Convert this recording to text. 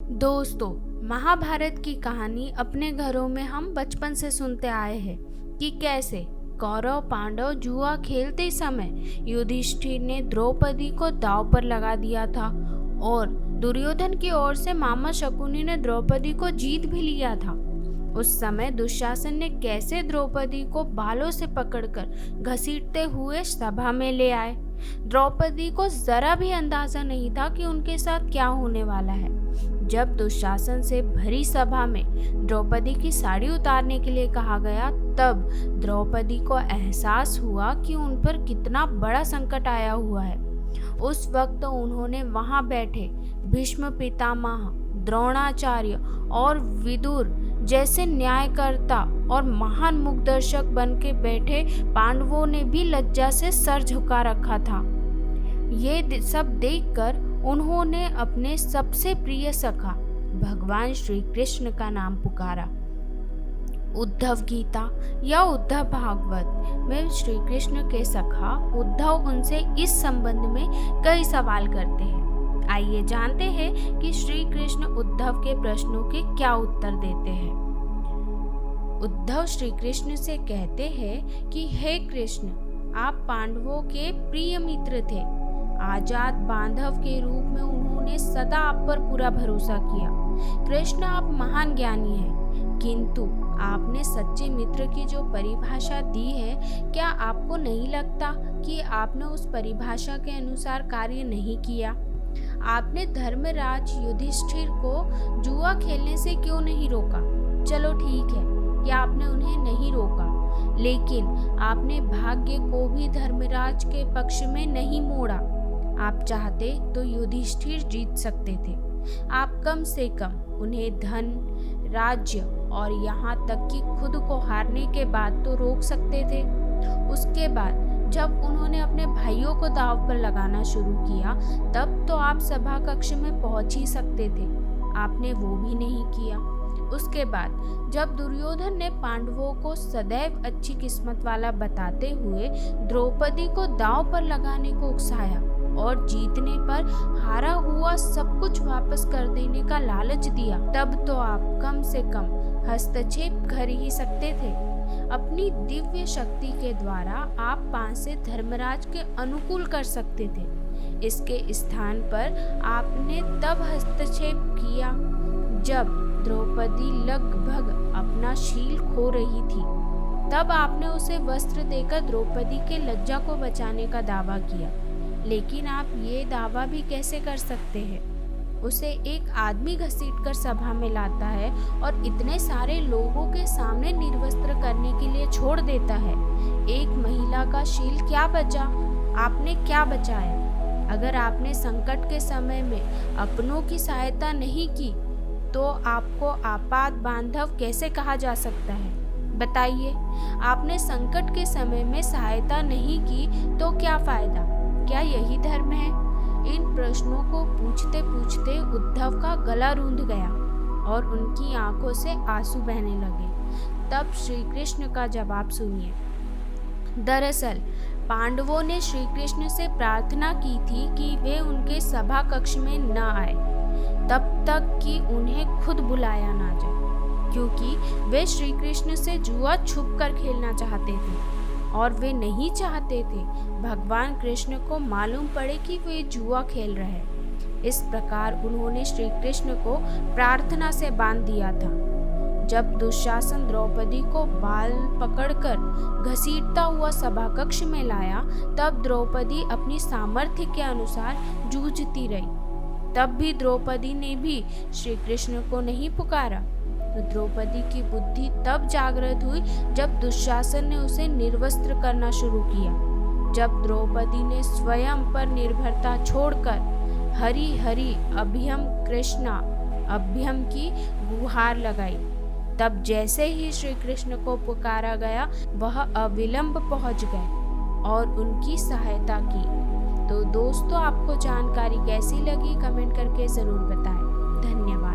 दोस्तों, महाभारत की कहानी अपने घरों में हम बचपन से सुनते आए हैं कि कैसे कौरव पांडव जुआ खेलते समय युधिष्ठिर ने द्रौपदी को दांव पर लगा दिया था और दुर्योधन की ओर से मामा शकुनी ने द्रौपदी को जीत भी लिया था। उस समय दुशासन ने कैसे द्रौपदी को बालों से पकड़कर घसीटते हुए सभा में ले आए। द्रौपदी को जरा भी अंदाजा नहीं था कि उनके साथ क्या होने वाला है। जब दुशासन से भरी सभा में द्रौपदी की साड़ी उतारने के लिए कहा गया, तब द्रौपदी को एहसास हुआ कि उन पर कितना बड़ा संकट आया हुआ है। उस वक्त उन्होंने वहां बैठे भीष्म पितामह, द्रोणाचार्य और विदुर जैसे न्यायकर्ता और महान मुखदर्शक बन के बैठे पांडवों ने भी लज्जा से सर झुका रखा था। ये सब देखकर उन्होंने अपने सबसे प्रिय सखा भगवान श्री कृष्ण का नाम पुकारा। उद्धव गीता या उद्धव भागवत में श्री कृष्ण के सखा उद्धव उनसे इस संबंध में कई सवाल करते हैं। आइए जानते हैं कि श्री कृष्ण उद्धव के प्रश्नों के क्या उत्तर देते हैं। उद्धव श्री कृष्ण से कहते हैं कि हे कृष्ण, आप पांडवों के प्रिय मित्र थे। आजाद बांधव के रूप में उन्होंने सदा आप पर पूरा भरोसा किया। कृष्ण, आप महान ज्ञानी हैं, किंतु आपने सच्चे मित्र की जो परिभाषा दी है, क्या आपको नहीं लगता कि आपने उस परिभाषा के अनुसार कार्य नहीं किया? आपने धर्मराज युधिष्ठिर को जुआ खेलने से क्यों नहीं रोका? चलो ठीक है कि आपने उन्हें नहीं रोका, लेकिन आपने भाग्य को भी धर्मराज के पक्ष में नहीं मोड़ा। आप चाहते तो युधिष्ठिर जीत सकते थे। आप कम से कम उन्हें धन, राज्य और यहाँ तक कि खुद को हारने के बाद तो रोक सकते थे। उसके बाद जब उन्होंने अपने भाइयों को दांव पर लगाना शुरू किया, तब तो आप सभा कक्ष में पहुंच ही सकते थे। आपने वो भी नहीं किया। उसके बाद जब दुर्योधन ने पांडवों को सदैव अच्छी किस्मत वाला बताते हुए द्रौपदी को दांव पर लगाने को उकसाया और जीतने पर हारा हुआ सब कुछ वापस कर देने का लालच दिया, तब तो आप कम से कम हस्तक्षेप कर ही सकते थे। अपनी दिव्य शक्ति के द्वारा आप पास से धर्मराज के अनुकूल कर सकते थे। इसके स्थान पर आपने तब हस्तक्षेप किया जब द्रौपदी लगभग अपना शील खो रही थी। तब आपने उसे वस्त्र देकर द्रौपदी के लज्जा को बचाने का दावा किया। लेकिन आप ये दावा भी कैसे कर सकते हैं? उसे एक आदमी घसीटकर सभा में लाता है और इतने सारे लोगों के सामने निर्वस्त्र करने के लिए छोड़ देता है। एक महिला का शील क्या बचा? आपने क्या बचाया? अगर आपने संकट के समय में अपनों की सहायता नहीं की, तो आपको आपात बांधव कैसे कहा जा सकता है? बताइए, आपने संकट के समय में सहायता नहीं की तो क्या फायदा? क्या यही धर्म है? इन प्रश्नों को पूछते पूछते उद्धव का गला रूंध गया और उनकी आंखों से आंसू बहने लगे। तब श्री कृष्ण का जवाब सुनिए। दरअसल पांडवों ने श्री कृष्ण से प्रार्थना की थी कि वे उनके सभा कक्ष में न आए तब तक कि उन्हें खुद बुलाया ना जाए, क्योंकि वे श्री कृष्ण से जुआ छुप कर खेलना चाहते थे और वे नहीं चाहते थे भगवान कृष्ण को मालूम पड़े कि वे जुआ खेल रहे। इस प्रकार उन्होंने श्री कृष्ण को प्रार्थना से बांध दिया था। जब दुशासन द्रौपदी को बाल पकड़कर घसीटता हुआ सभा कक्ष में लाया, तब द्रौपदी अपनी सामर्थ्य के अनुसार जूझती रही। तब भी द्रौपदी ने भी श्री कृष्ण को नहीं पुकारा। तो द्रौपदी की बुद्धि तब जागृत हुई जब दुशासन ने उसे निर्वस्त्र करना शुरू किया। जब द्रौपदी ने स्वयं पर निर्भरता छोड़कर हरि हरि अभ्यम कृष्णा अभ्यम की गुहार लगाई, तब जैसे ही श्री कृष्ण को पुकारा गया, वह अविलंब पहुंच गए और उनकी सहायता की। तो दोस्तों, आपको जानकारी कैसी लगी कमेंट करके जरूर बताएं। धन्यवाद।